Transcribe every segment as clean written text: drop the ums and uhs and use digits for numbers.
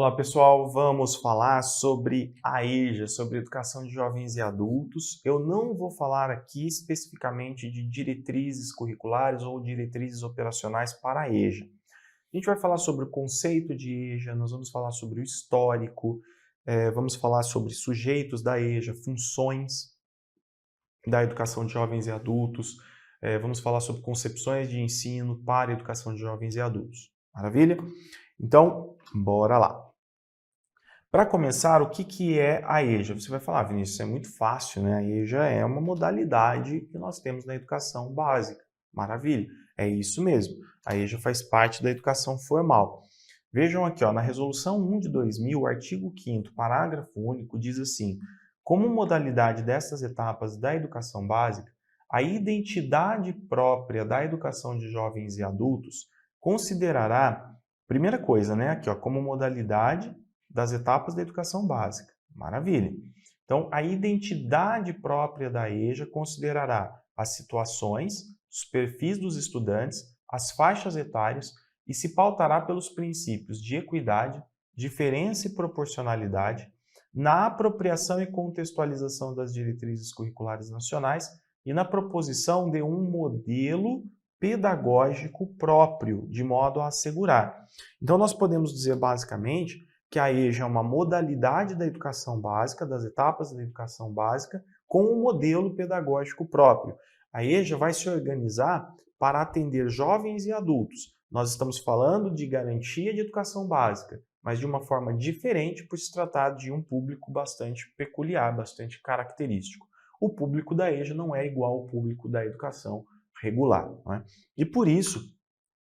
Olá pessoal, vamos falar sobre a EJA, sobre Educação de Jovens e Adultos. Eu não vou falar aqui especificamente de diretrizes curriculares ou diretrizes operacionais para a EJA. A gente vai falar sobre o conceito de EJA, nós vamos falar sobre o histórico, vamos falar sobre sujeitos da EJA, funções da Educação de Jovens e Adultos, vamos falar sobre concepções de ensino para a Educação de Jovens e Adultos. Maravilha? Então, bora lá. Para começar, o que é a EJA? Você vai falar, Vinícius, isso é muito fácil, né? A EJA é uma modalidade que nós temos na educação básica. Maravilha, é isso mesmo. A EJA faz parte da educação formal. Vejam aqui, ó, na Resolução 1 de 2000, o artigo 5º, parágrafo único, diz assim: como modalidade dessas etapas da educação básica, a identidade própria da educação de jovens e adultos considerará, primeira coisa, né, aqui, ó, como modalidade das etapas da educação básica. Maravilha. Então, a identidade própria da EJA considerará as situações, os perfis dos estudantes, as faixas etárias e se pautará pelos princípios de equidade, diferença e proporcionalidade, na apropriação e contextualização das diretrizes curriculares nacionais e na proposição de um modelo pedagógico próprio, de modo a assegurar. Então, nós podemos dizer basicamente que a EJA é uma modalidade da educação básica, das etapas da educação básica, com um modelo pedagógico próprio. A EJA vai se organizar para atender jovens e adultos. Nós estamos falando de garantia de educação básica, mas de uma forma diferente por se tratar de um público bastante peculiar, bastante característico. O público da EJA não é igual ao público da educação regular, não é? E por isso,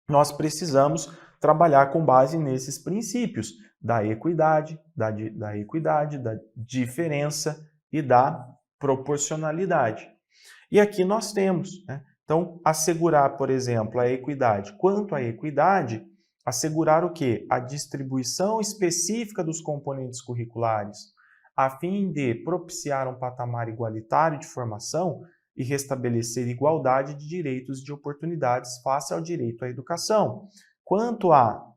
nós precisamos trabalhar com base nesses princípios da equidade, da diferença e da proporcionalidade. E aqui nós temos, né? Então, assegurar, por exemplo, a equidade. Quanto à equidade, assegurar o quê? A distribuição específica dos componentes curriculares, a fim de propiciar um patamar igualitário de formação e restabelecer igualdade de direitos e de oportunidades face ao direito à educação. Quanto à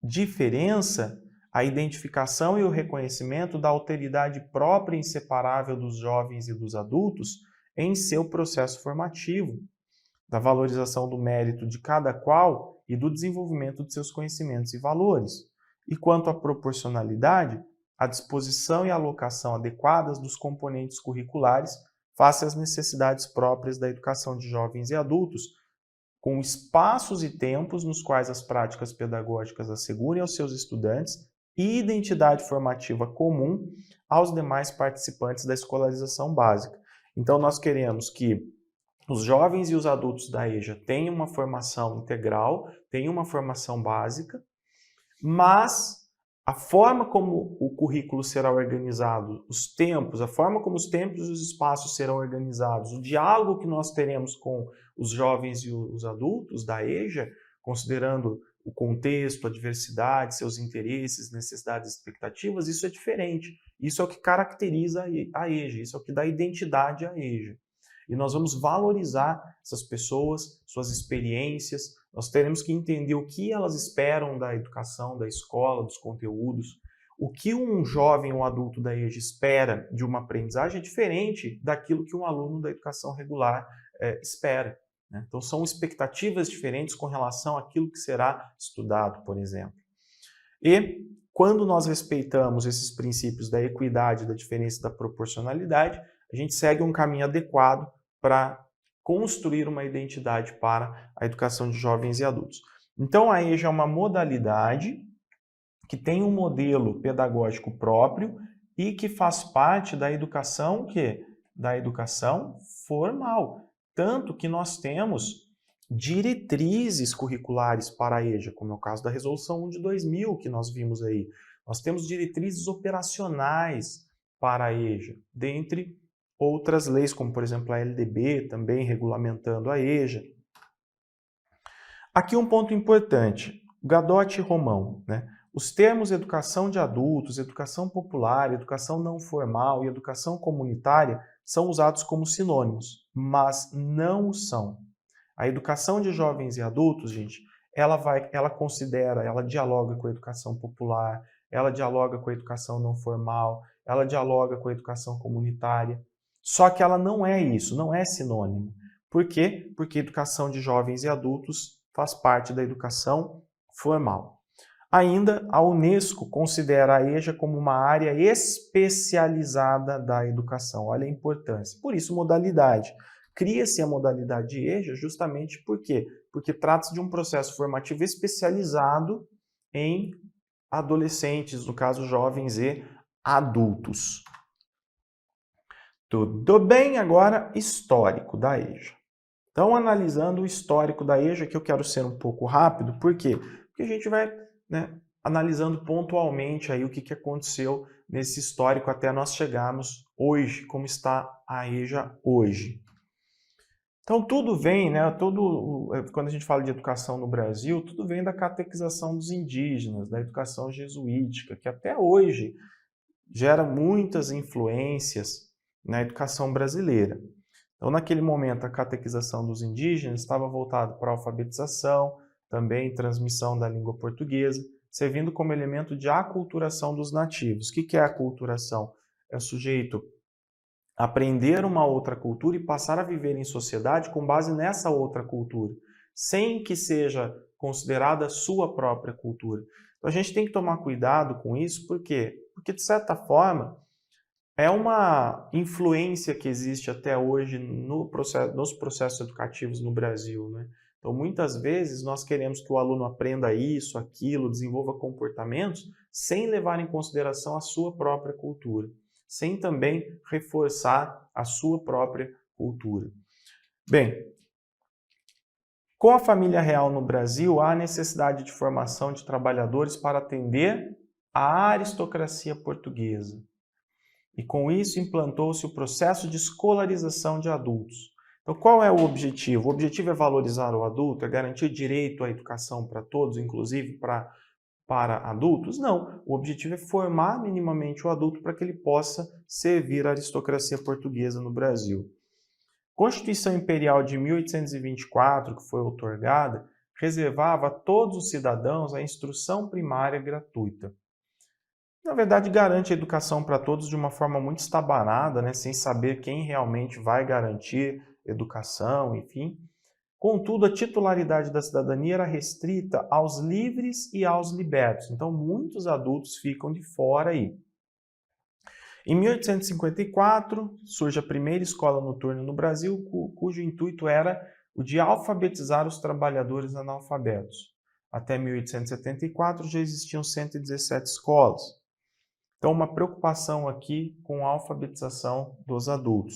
diferença, a identificação e o reconhecimento da alteridade própria e inseparável dos jovens e dos adultos em seu processo formativo, da valorização do mérito de cada qual e do desenvolvimento de seus conhecimentos e valores. E quanto à proporcionalidade, a disposição e alocação adequadas dos componentes curriculares face às necessidades próprias da educação de jovens e adultos, com espaços e tempos nos quais as práticas pedagógicas assegurem aos seus estudantes identidade formativa comum aos demais participantes da escolarização básica. Então, nós queremos que os jovens e os adultos da EJA tenham uma formação integral, tenham uma formação básica, mas a forma como o currículo será organizado, os tempos, a forma como os tempos e os espaços serão organizados, o diálogo que nós teremos com os jovens e os adultos da EJA, considerando o contexto, a diversidade, seus interesses, necessidades e expectativas, isso é diferente. Isso é o que caracteriza a EJA, isso é o que dá identidade à EJA. E nós vamos valorizar essas pessoas, suas experiências, nós teremos que entender o que elas esperam da educação, da escola, dos conteúdos. O que um jovem ou adulto da EJA espera de uma aprendizagem é diferente daquilo que um aluno da educação regular espera, né? Então, são expectativas diferentes com relação àquilo que será estudado, por exemplo. E quando nós respeitamos esses princípios da equidade, da diferença e da proporcionalidade, a gente segue um caminho adequado para construir uma identidade para a educação de jovens e adultos. Então, a EJA é uma modalidade que tem um modelo pedagógico próprio e que faz parte da educação da educação formal. Tanto que nós temos diretrizes curriculares para a EJA, como é o caso da Resolução 1 de 2000, que nós vimos aí. Nós temos diretrizes operacionais para a EJA, dentre outras leis, como por exemplo a LDB, também regulamentando a EJA. Aqui um ponto importante, Gadotti e Romão, né? Os termos educação de adultos, educação popular, educação não formal e educação comunitária são usados como sinônimos, mas não o são. A educação de jovens e adultos, gente, ela considera, ela dialoga com a educação popular, ela dialoga com a educação não formal, ela dialoga com a educação comunitária. Só que ela não é isso, não é sinônimo. Por quê? Porque a educação de jovens e adultos faz parte da educação formal. Ainda, a Unesco considera a EJA como uma área especializada da educação. Olha a importância. Por isso, modalidade. Cria-se a modalidade de EJA justamente por quê? Porque trata-se de um processo formativo especializado em adolescentes, no caso, jovens e adultos. Tudo bem? Agora, histórico da EJA. Então, analisando o histórico da EJA, que eu quero ser um pouco rápido, por quê? Porque a gente vai analisando pontualmente aí o que aconteceu nesse histórico até nós chegarmos hoje, como está a EJA hoje. Então, tudo vem, quando a gente fala de educação no Brasil, tudo vem da catequização dos indígenas, da educação jesuítica, que até hoje gera muitas influências na educação brasileira. Então, naquele momento, a catequização dos indígenas estava voltada para a alfabetização, também transmissão da língua portuguesa, servindo como elemento de aculturação dos nativos. O que é aculturação? É o sujeito aprender uma outra cultura e passar a viver em sociedade com base nessa outra cultura, sem que seja considerada a sua própria cultura. Então, a gente tem que tomar cuidado com isso, por quê? Porque, de certa forma, é uma influência que existe até hoje nos processos educativos no Brasil, né? Então, muitas vezes, nós queremos que o aluno aprenda isso, aquilo, desenvolva comportamentos, sem levar em consideração a sua própria cultura, sem também reforçar a sua própria cultura. Bem, com a família real no Brasil, há necessidade de formação de trabalhadores para atender a aristocracia portuguesa. E com isso implantou-se o processo de escolarização de adultos. Então, qual é o objetivo? O objetivo é valorizar o adulto, é garantir direito à educação para todos, inclusive para adultos? Não. O objetivo é formar minimamente o adulto para que ele possa servir a aristocracia portuguesa no Brasil. Constituição Imperial de 1824, que foi outorgada, reservava a todos os cidadãos a instrução primária gratuita. Na verdade, garante a educação para todos de uma forma muito estabanada, né, sem saber quem realmente vai garantir educação, enfim. Contudo, a titularidade da cidadania era restrita aos livres e aos libertos. Então, muitos adultos ficam de fora aí. Em 1854, surge a primeira escola noturna no Brasil, cujo intuito era o de alfabetizar os trabalhadores analfabetos. Até 1874 já existiam 117 escolas. Então, uma preocupação aqui com a alfabetização dos adultos.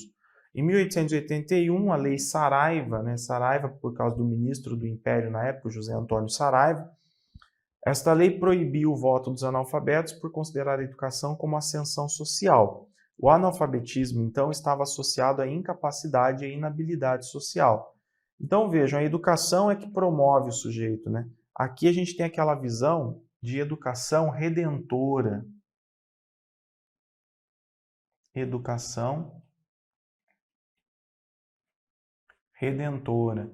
Em 1881, a Lei Saraiva, Saraiva por causa do ministro do Império na época, José Antônio Saraiva, esta lei proibiu o voto dos analfabetos por considerar a educação como ascensão social. O analfabetismo, então, estava associado à incapacidade e inabilidade social. Então, vejam, a educação é que promove o sujeito, né? Aqui a gente tem aquela visão de educação redentora. Educação redentora.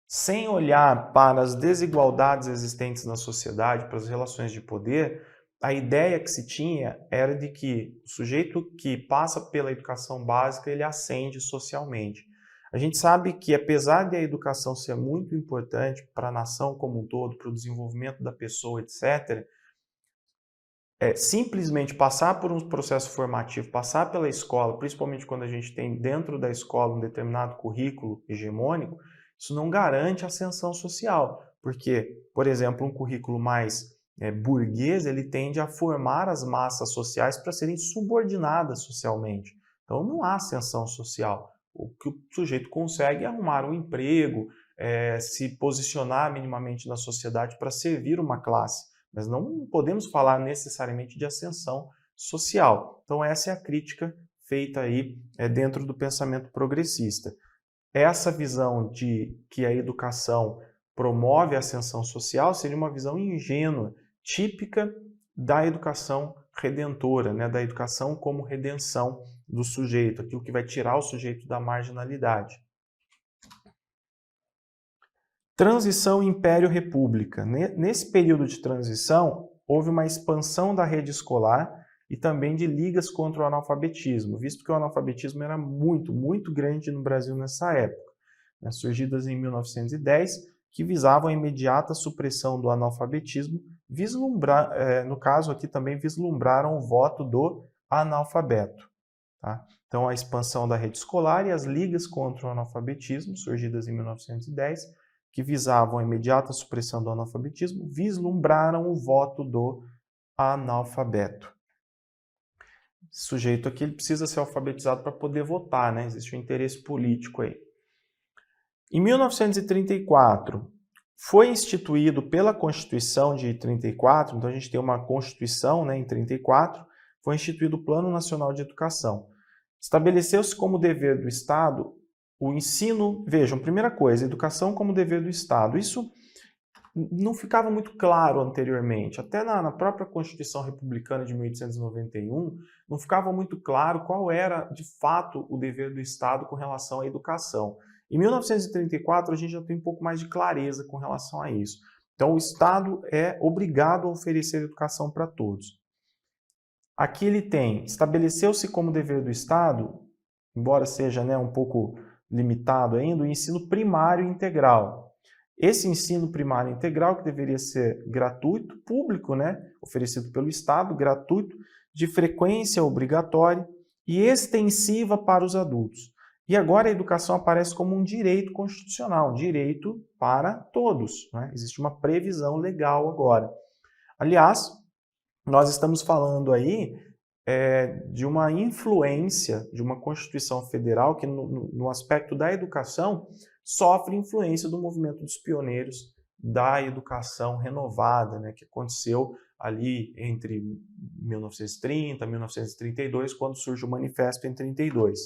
Sem olhar para as desigualdades existentes na sociedade, para as relações de poder, a ideia que se tinha era de que o sujeito que passa pela educação básica, ele ascende socialmente. A gente sabe que, apesar de a educação ser muito importante para a nação como um todo, para o desenvolvimento da pessoa, etc., simplesmente passar por um processo formativo, passar pela escola, principalmente quando a gente tem dentro da escola um determinado currículo hegemônico, isso não garante ascensão social, porque, por exemplo, um currículo mais burguês, ele tende a formar as massas sociais para serem subordinadas socialmente. Então não há ascensão social. O que o sujeito consegue é arrumar um emprego, se posicionar minimamente na sociedade para servir uma classe. Mas não podemos falar necessariamente de ascensão social. Então essa é a crítica feita aí dentro do pensamento progressista. Essa visão de que a educação promove a ascensão social seria uma visão ingênua, típica da educação redentora, da educação como redenção do sujeito, aquilo que vai tirar o sujeito da marginalidade. Transição Império-República. Nesse período de transição, houve uma expansão da rede escolar e também de ligas contra o analfabetismo, visto que o analfabetismo era muito grande no Brasil nessa época, né, surgidas em 1910, que visavam a imediata supressão do analfabetismo, no caso aqui também vislumbraram o voto do analfabeto. Tá? Então, a expansão da rede escolar e as ligas contra o analfabetismo, surgidas em 1910, que visavam a imediata supressão do analfabetismo, vislumbraram o voto do analfabeto. Esse sujeito aqui ele precisa ser alfabetizado para poder votar, né? Existe um interesse político aí. Em 1934, foi instituído pela Constituição de 34, então a gente tem uma Constituição, né, em 34, foi instituído o Plano Nacional de Educação. Estabeleceu-se como dever do Estado o ensino, vejam, primeira coisa, educação como dever do Estado. Isso não ficava muito claro anteriormente, até na própria Constituição Republicana de 1891, não ficava muito claro qual era, de fato, o dever do Estado com relação à educação. Em 1934, a gente já tem um pouco mais de clareza com relação a isso. Então, o Estado é obrigado a oferecer educação para todos. Aqui ele tem, estabeleceu-se como dever do Estado, embora seja, né, um pouco limitado ainda, o ensino primário integral. Esse ensino primário integral, que deveria ser gratuito, público, né, oferecido pelo Estado, gratuito, de frequência obrigatória e extensiva para os adultos. E agora a educação aparece como um direito constitucional, um direito para todos, né? Existe uma previsão legal agora. Aliás, nós estamos falando aí de uma influência de uma Constituição Federal que, no aspecto da educação, sofre influência do movimento dos pioneiros da educação renovada, né, que aconteceu ali entre 1930 e 1932, quando surge o Manifesto em 32.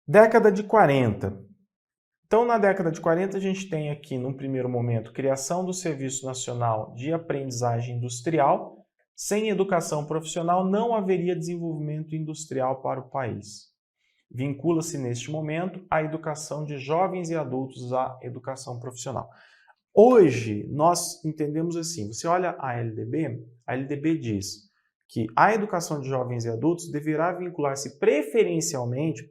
Década de 40. Então, na década de 40, a gente tem aqui, num primeiro momento, criação do Serviço Nacional de Aprendizagem Industrial. Sem educação profissional, não haveria desenvolvimento industrial para o país. Vincula-se, neste momento, a educação de jovens e adultos à educação profissional. Hoje, nós entendemos assim, você olha a LDB diz que a educação de jovens e adultos deverá vincular-se preferencialmente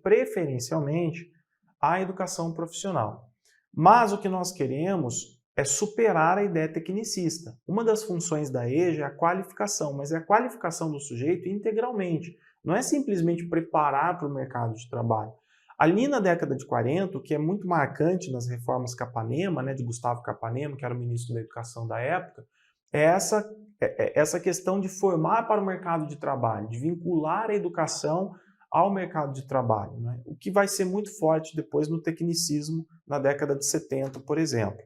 à educação profissional. Mas o que nós queremos é superar a ideia tecnicista. Uma das funções da EJA é a qualificação, mas é a qualificação do sujeito integralmente. Não é simplesmente preparar para o mercado de trabalho. Ali na década de 40, o que é muito marcante nas reformas Capanema, né, de Gustavo Capanema, que era o ministro da Educação da época, é essa questão de formar para o mercado de trabalho, de vincular a educação ao mercado de trabalho, né? O que vai ser muito forte depois no tecnicismo na década de 70, por exemplo.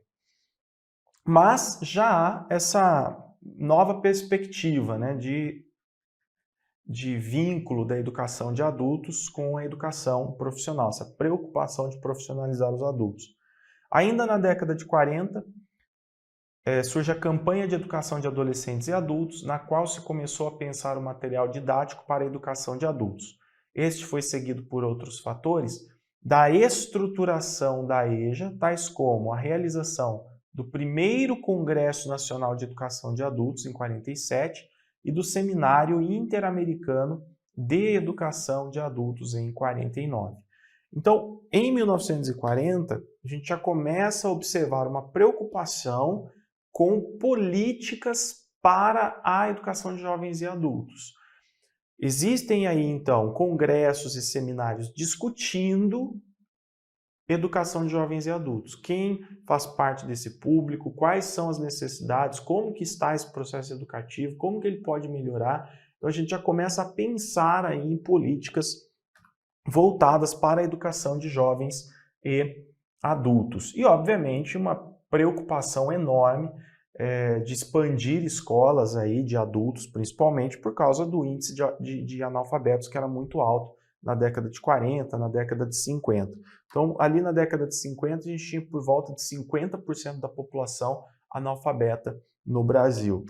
Mas já há essa nova perspectiva, né, de vínculo da educação de adultos com a educação profissional, essa preocupação de profissionalizar os adultos. Ainda na década de 40, surge a campanha de educação de adolescentes e adultos, na qual se começou a pensar o material didático para a educação de adultos. Este foi seguido por outros fatores da estruturação da EJA, tais como a realização do primeiro Congresso Nacional de Educação de Adultos, em 47, e do Seminário Interamericano de Educação de Adultos, em 49. Então, em 1940, a gente já começa a observar uma preocupação com políticas para a educação de jovens e adultos. Existem aí, então, congressos e seminários discutindo educação de jovens e adultos. Quem faz parte desse público, quais são as necessidades, como que está esse processo educativo, como que ele pode melhorar. Então, a gente já começa a pensar aí em políticas voltadas para a educação de jovens e adultos. E, obviamente, uma preocupação enorme de expandir escolas aí de adultos, principalmente por causa do índice de analfabetos que era muito alto na década de 40, na década de 50. Então, ali na década de 50, a gente tinha por volta de 50% da população analfabeta no Brasil.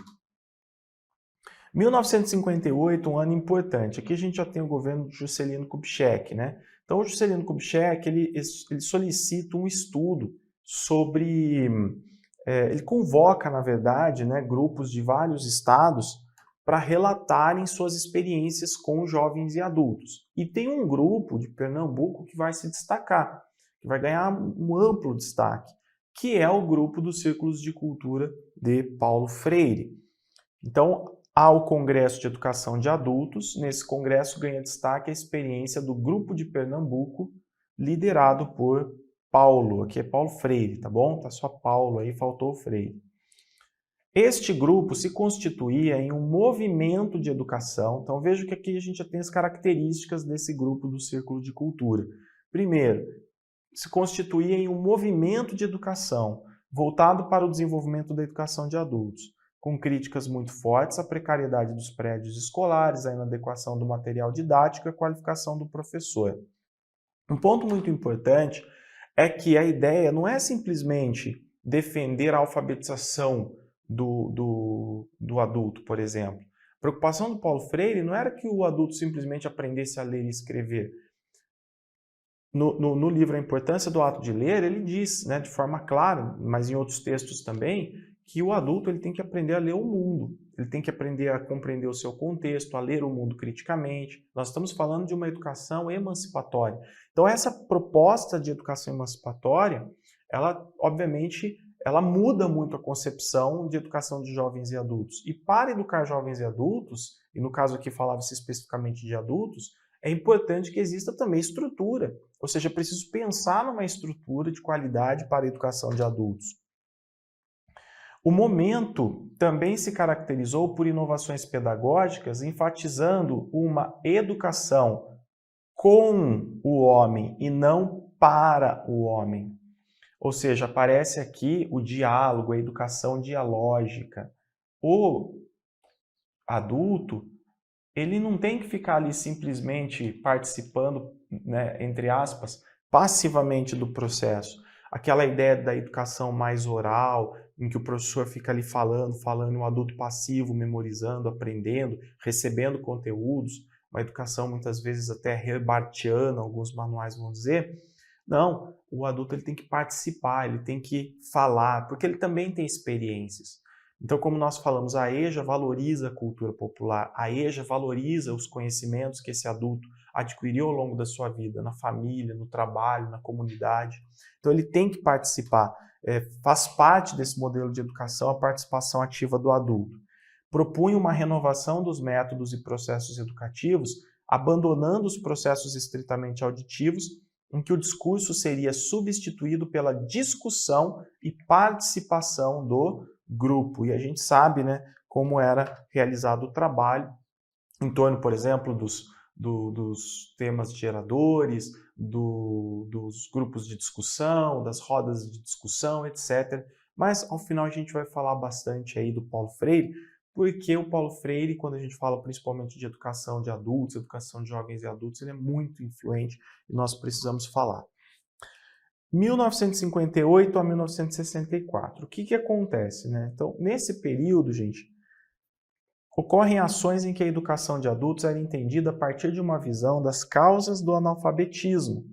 1958, um ano importante. Aqui a gente já tem o governo de Juscelino Kubitschek, né? Então, o Juscelino Kubitschek, ele solicita um estudo sobre ele convoca, na verdade, né, grupos de vários estados para relatarem suas experiências com jovens e adultos. E tem um grupo de Pernambuco que vai se destacar, que vai ganhar um amplo destaque, que é o grupo dos Círculos de Cultura de Paulo Freire. Então, há o Congresso de Educação de Adultos. Nesse congresso ganha destaque a experiência do grupo de Pernambuco, liderado por Paulo. Aqui é Paulo Freire, tá bom? Tá só Paulo aí, faltou o Freire. Este grupo se constituía em um movimento de educação. Então, veja que aqui a gente já tem as características desse grupo do Círculo de Cultura. Primeiro, se constituía em um movimento de educação voltado para o desenvolvimento da educação de adultos, com críticas muito fortes à precariedade dos prédios escolares, à inadequação do material didático e à qualificação do professor. Um ponto muito importante é que a ideia não é simplesmente defender a alfabetização do adulto, por exemplo. A preocupação do Paulo Freire não era que o adulto simplesmente aprendesse a ler e escrever. No livro A Importância do Ato de Ler, ele diz, né, de forma clara, mas em outros textos também, que o adulto ele tem que aprender a ler o mundo, ele tem que aprender a compreender o seu contexto, a ler o mundo criticamente. Nós estamos falando de uma educação emancipatória. Então, essa proposta de educação emancipatória, ela, obviamente, ela muda muito a concepção de educação de jovens e adultos. E para educar jovens e adultos, e no caso aqui falava-se especificamente de adultos, é importante que exista também estrutura, ou seja, é preciso pensar numa estrutura de qualidade para a educação de adultos. O momento também se caracterizou por inovações pedagógicas, enfatizando uma educação com o homem e não para o homem. Ou seja, aparece aqui o diálogo, a educação dialógica. O adulto, ele não tem que ficar ali simplesmente participando, né, entre aspas, passivamente do processo. Aquela ideia da educação mais oral, em que o professor fica ali falando, um adulto passivo, memorizando, aprendendo, recebendo conteúdos, uma educação muitas vezes até herbartiana, alguns manuais vão dizer. Não, o adulto ele tem que participar, ele tem que falar, porque ele também tem experiências. Então, como nós falamos, a EJA valoriza a cultura popular, a EJA valoriza os conhecimentos que esse adulto adquiriu ao longo da sua vida, na família, no trabalho, na comunidade. Então, ele tem que participar. Faz parte desse modelo de educação a participação ativa do adulto. Propunha uma renovação dos métodos e processos educativos, abandonando os processos estritamente auditivos, em que o discurso seria substituído pela discussão e participação do grupo. E a gente sabe, né, como era realizado o trabalho em torno, por exemplo, dos temas geradores, dos grupos de discussão, das rodas de discussão, etc. Mas, ao final, a gente vai falar bastante aí do Paulo Freire, porque o Paulo Freire, quando a gente fala principalmente de educação de adultos, educação de jovens e adultos, ele é muito influente e nós precisamos falar. 1958 a 1964. O que acontece, né? Então, nesse período, gente, ocorrem ações em que a educação de adultos era entendida a partir de uma visão das causas do analfabetismo,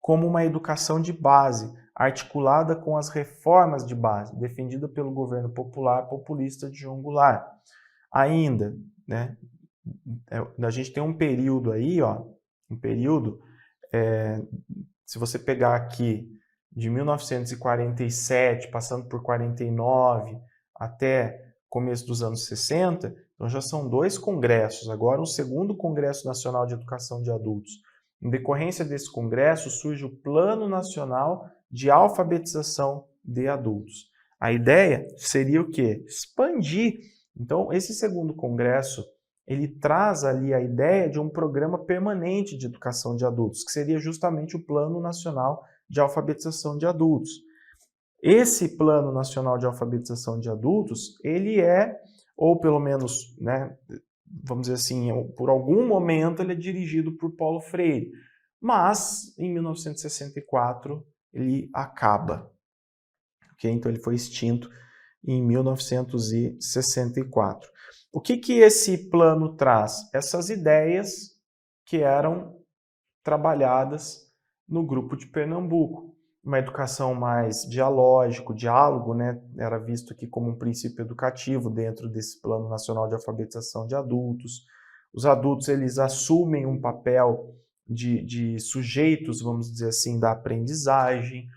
como uma educação de base, articulada com as reformas de base, defendida pelo governo popular populista de João Goulart. Ainda, né, a gente tem um período aí, ó, se você pegar aqui de 1947, passando por 49, até começo dos anos 60, então já são 2 congressos, agora um segundo Congresso Nacional de Educação de Adultos. Em decorrência desse congresso, surge o Plano Nacional de Alfabetização de Adultos. A ideia seria o quê? Expandir. Então, esse segundo congresso, ele traz ali a ideia de um programa permanente de educação de adultos, que seria justamente o Plano Nacional de Alfabetização de Adultos. Esse Plano Nacional de Alfabetização de Adultos, ele é, ou pelo menos, né, vamos dizer assim, por algum momento ele é dirigido por Paulo Freire, mas em 1964 ele acaba. Okay? Então ele foi extinto em 1964. O que esse plano traz? Essas ideias que eram trabalhadas no grupo de Pernambuco. uma educação mais dialógica, diálogo, né, era visto aqui como um princípio educativo dentro desse Plano Nacional de Alfabetização de Adultos. Os adultos, eles assumem um papel de sujeitos, vamos dizer assim, da aprendizagem.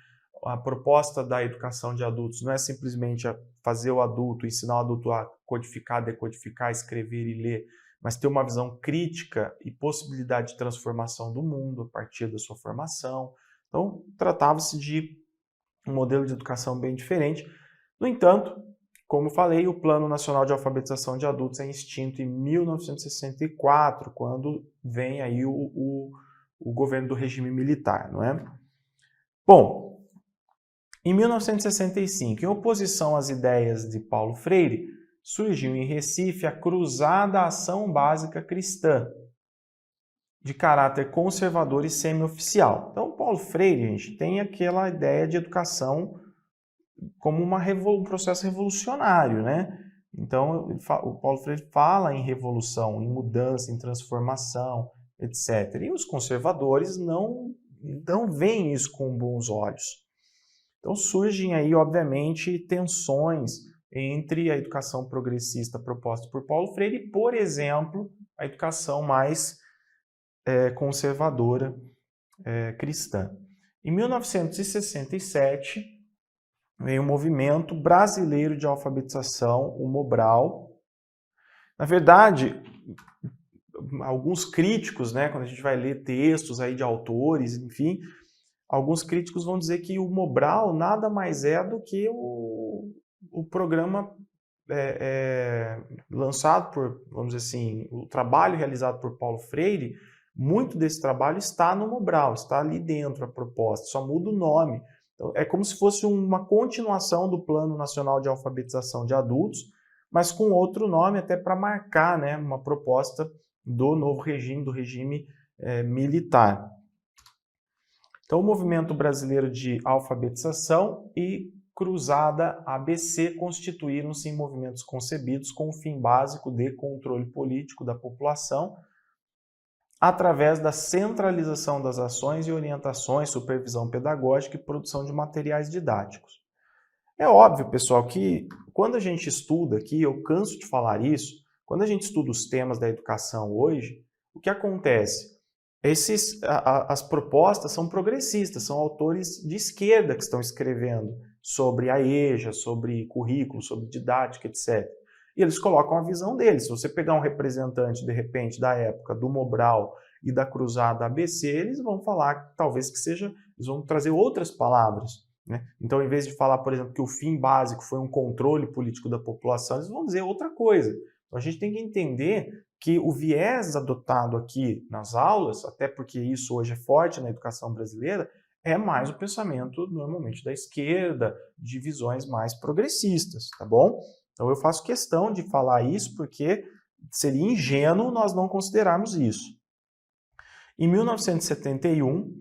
A proposta da educação de adultos não é simplesmente fazer o adulto, ensinar o adulto a codificar, decodificar, escrever e ler, mas ter uma visão crítica e possibilidade de transformação do mundo a partir da sua formação. Então, tratava-se de um modelo de educação bem diferente. No entanto, como falei, o Plano Nacional de Alfabetização de Adultos é extinto em 1964, quando vem aí o governo do regime militar, não é? Bom, em 1965, em oposição às ideias de Paulo Freire, surgiu em Recife a Cruzada Ação Básica Cristã, de caráter conservador e semi-oficial. Então, Paulo Freire, gente, tem aquela ideia de educação como um processo revolucionário, né? Então, o Paulo Freire fala em revolução, em mudança, em transformação, etc. E os conservadores não veem isso com bons olhos. Então, surgem aí, obviamente, tensões entre a educação progressista proposta por Paulo Freire e, por exemplo, a educação mais conservadora cristã. Em 1967, veio o Movimento Brasileiro de Alfabetização, o Mobral. Na verdade, alguns críticos, né, quando a gente vai ler textos aí de autores, enfim, alguns críticos vão dizer que o Mobral nada mais é do que o programa lançado por, vamos dizer assim, o trabalho realizado por Paulo Freire. Muito desse trabalho está no Mobral, está ali dentro a proposta, só muda o nome. Então, é como se fosse uma continuação do Plano Nacional de Alfabetização de Adultos, mas com outro nome, até para marcar, né, uma proposta do novo regime, do regime militar. Então, o Movimento Brasileiro de Alfabetização e Cruzada ABC constituíram-se em movimentos concebidos com o fim básico de controle político da população, através da centralização das ações e orientações, supervisão pedagógica e produção de materiais didáticos. É óbvio, pessoal, que quando a gente estuda aqui, eu canso de falar isso, quando a gente estuda os temas da educação hoje, o que acontece? As propostas são progressistas, são autores de esquerda que estão escrevendo sobre a EJA, sobre currículo, sobre didática, etc. E eles colocam a visão deles. Se você pegar um representante, de repente, da época do Mobral e da Cruzada ABC, eles vão falar, talvez que seja, eles vão trazer outras palavras, né? Então, em vez de falar, por exemplo, que o fim básico foi um controle político da população, eles vão dizer outra coisa. Então, a gente tem que entender que o viés adotado aqui nas aulas, até porque isso hoje é forte na educação brasileira, é mais o pensamento, normalmente, da esquerda, de visões mais progressistas, tá bom? Então, eu faço questão de falar isso porque seria ingênuo nós não considerarmos isso. Em 1971,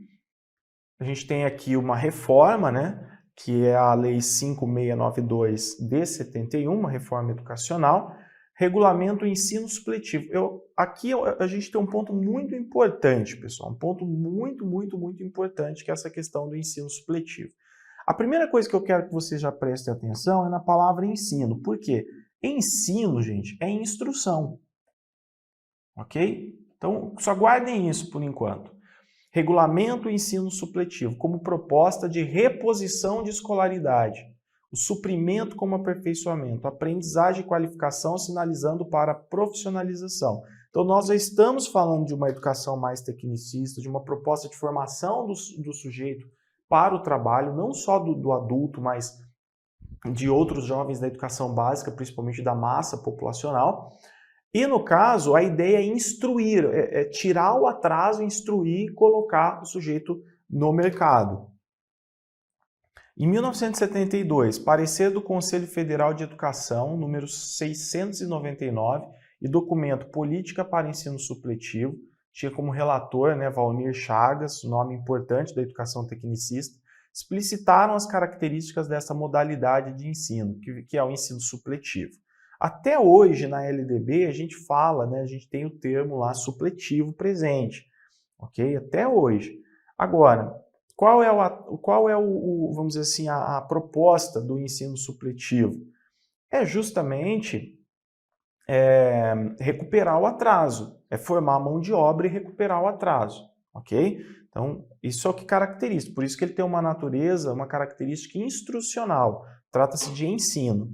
a gente tem aqui uma reforma, né, que é a Lei 5692 de 71, uma reforma educacional, regulamenta o ensino supletivo. Aqui a gente tem um ponto muito importante, pessoal, um ponto muito importante, que é essa questão do ensino supletivo. A primeira coisa que eu quero que vocês já prestem atenção é na palavra ensino. Por quê? Ensino, gente, é instrução. Ok? Então, só guardem isso por enquanto. Regulamento o ensino supletivo como proposta de reposição de escolaridade, o suprimento como aperfeiçoamento, aprendizagem e qualificação sinalizando para profissionalização. Então, nós já estamos falando de uma educação mais tecnicista, de uma proposta de formação do sujeito para o trabalho, não só do adulto, mas de outros jovens da educação básica, principalmente da massa populacional. E, no caso, a ideia é instruir, é tirar o atraso, instruir e colocar o sujeito no mercado. Em 1972, parecer do Conselho Federal de Educação, número 699, e documento Política para Ensino Supletivo, tinha como relator, né, Valmir Chagas, nome importante da educação tecnicista, explicitaram as características dessa modalidade de ensino, que é o ensino supletivo. Até hoje, na LDB, a gente fala, né, a gente tem o termo lá supletivo presente, ok? Até hoje. Agora, qual é vamos dizer assim, a proposta do ensino supletivo? É justamente recuperar o atraso, é formar a mão de obra e recuperar o atraso, ok? Então, isso é o que caracteriza, por isso que ele tem uma natureza, uma característica instrucional, trata-se de ensino.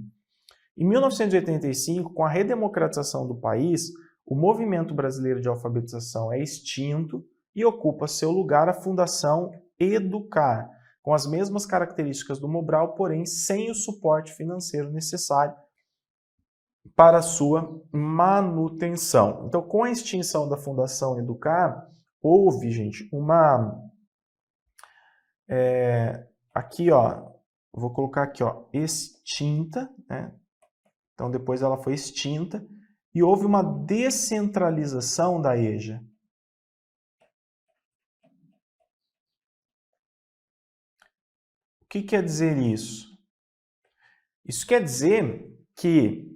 Em 1985, com a redemocratização do país, o movimento brasileiro de alfabetização é extinto e ocupa seu lugar a Fundação Educar, com as mesmas características do Mobral, porém sem o suporte financeiro necessário para a sua manutenção. Então, com a extinção da Fundação Educar, houve, gente, aqui, ó, vou colocar aqui, ó, extinta, né? Então, depois ela foi extinta e houve uma descentralização da EJA. O que quer dizer isso? Isso quer dizer que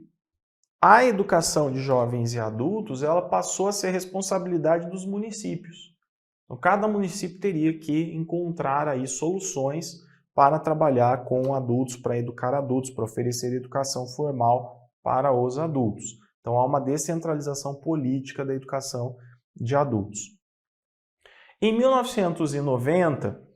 a educação de jovens e adultos, ela passou a ser responsabilidade dos municípios. Então, cada município teria que encontrar aí soluções para trabalhar com adultos, para educar adultos, para oferecer educação formal para os adultos. Então, há uma descentralização política da educação de adultos. Em 1990,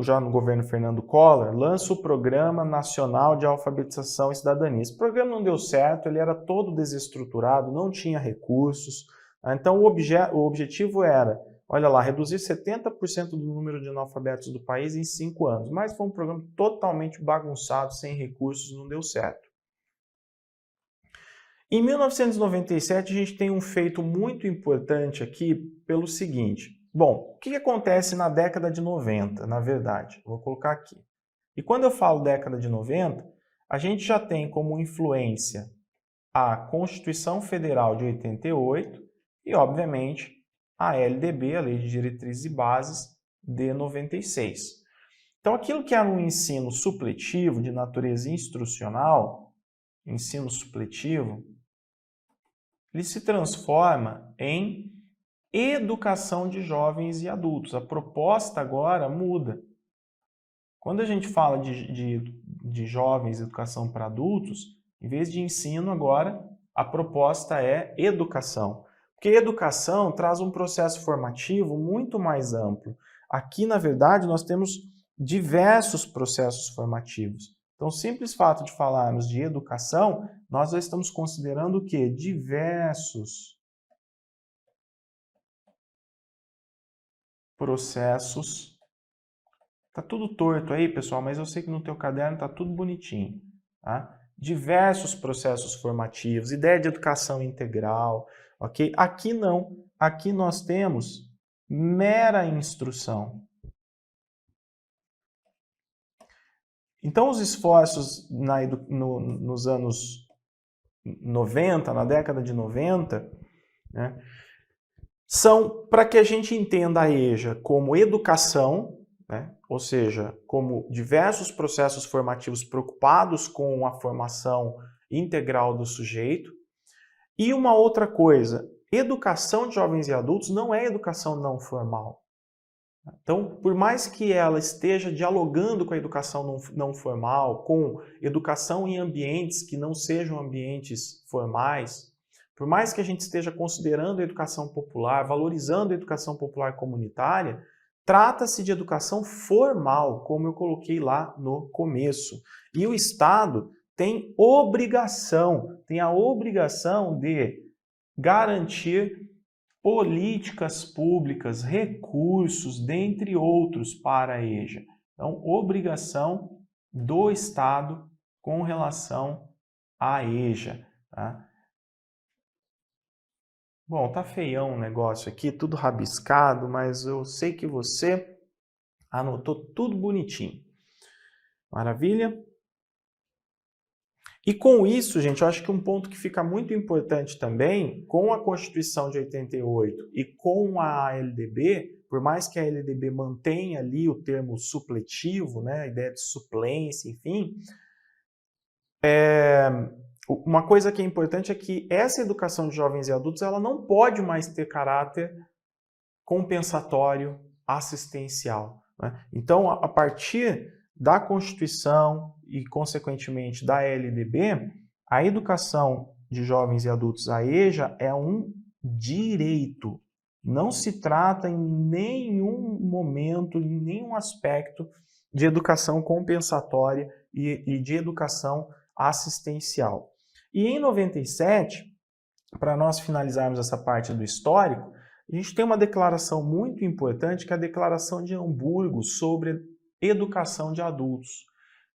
já no governo Fernando Collor, lança o Programa Nacional de Alfabetização e Cidadania. Esse programa não deu certo, ele era todo desestruturado, não tinha recursos. Então, o objetivo era, olha lá, reduzir 70% do número de analfabetos do país em 5 anos. Mas foi um programa totalmente bagunçado, sem recursos, não deu certo. Em 1997, a gente tem um feito muito importante aqui pelo seguinte. Bom, o que acontece na década de 90, na verdade? Vou colocar aqui. E quando eu falo década de 90, a gente já tem como influência a Constituição Federal de 88 e, obviamente, a LDB, a Lei de Diretrizes e Bases, de 96. Então, aquilo que era um ensino supletivo, de natureza instrucional, ensino supletivo, ele se transforma em educação de jovens e adultos. A proposta agora muda. Quando a gente fala de jovens, educação para adultos, em vez de ensino agora, a proposta é educação. Porque educação traz um processo formativo muito mais amplo. Aqui, na verdade, nós temos diversos processos formativos. Então, o simples fato de falarmos de educação, nós já estamos considerando o quê? Diversos processos. Tá tudo torto aí, pessoal, mas eu sei que no teu caderno tá tudo bonitinho, tá? Diversos processos formativos, ideia de educação integral, ok? Aqui não. Aqui nós temos mera instrução. Então, os esforços nos anos 90, na década de 90, né, são para que a gente entenda a EJA como educação, né, ou seja, como diversos processos formativos preocupados com a formação integral do sujeito. E uma outra coisa, educação de jovens e adultos não é educação não formal. Então, por mais que ela esteja dialogando com a educação não formal, com educação em ambientes que não sejam ambientes formais, por mais que a gente esteja considerando a educação popular, valorizando a educação popular comunitária, trata-se de educação formal, como eu coloquei lá no começo. E o Estado tem a obrigação de garantir políticas públicas, recursos, dentre outros, para a EJA. Então, obrigação do Estado com relação à EJA. Tá? Bom, tá feião o negócio aqui, tudo rabiscado, mas eu sei que você anotou tudo bonitinho. Maravilha? E com isso, gente, eu acho que um ponto que fica muito importante também, com a Constituição de 88 e com a LDB, por mais que a LDB mantenha ali o termo supletivo, né, a ideia de suplência, enfim, uma coisa que é importante é que essa educação de jovens e adultos ela não pode mais ter caráter compensatório, assistencial, né? Então, a partir da Constituição e, consequentemente, da LDB, a educação de jovens e adultos, a EJA, é um direito. Não se trata em nenhum momento, em nenhum aspecto de educação compensatória e de educação assistencial. E em 97, para nós finalizarmos essa parte do histórico, a gente tem uma declaração muito importante, que é a Declaração de Hamburgo sobre Educação de Adultos,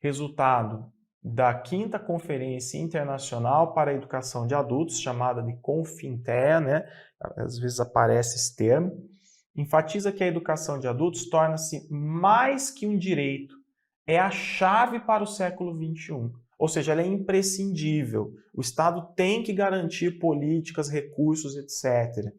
resultado da 5ª Conferência Internacional para a Educação de Adultos, chamada de CONFINTEA, né? Às vezes aparece esse termo, enfatiza que a educação de adultos torna-se mais que um direito, é a chave para o século XXI. Ou seja, ela é imprescindível. O Estado tem que garantir políticas, recursos, etc.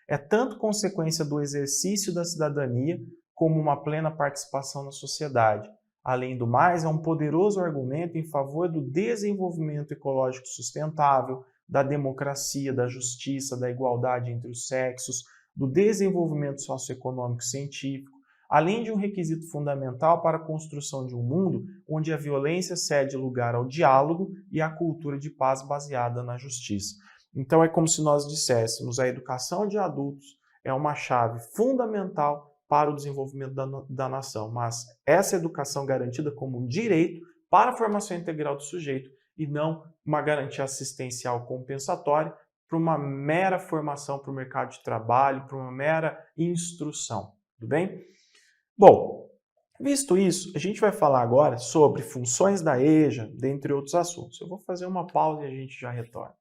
É tanto consequência do exercício da cidadania como uma plena participação na sociedade. Além do mais, é um poderoso argumento em favor do desenvolvimento ecológico sustentável, da democracia, da justiça, da igualdade entre os sexos, do desenvolvimento socioeconômico e científico, além de um requisito fundamental para a construção de um mundo onde a violência cede lugar ao diálogo e à cultura de paz baseada na justiça. Então é como se nós disséssemos, a educação de adultos é uma chave fundamental para o desenvolvimento da nação, mas essa educação garantida como um direito para a formação integral do sujeito e não uma garantia assistencial compensatória para uma mera formação para o mercado de trabalho, para uma mera instrução, tudo bem? Bom, visto isso, a gente vai falar agora sobre funções da EJA, dentre outros assuntos. Eu vou fazer uma pausa e a gente já retorna.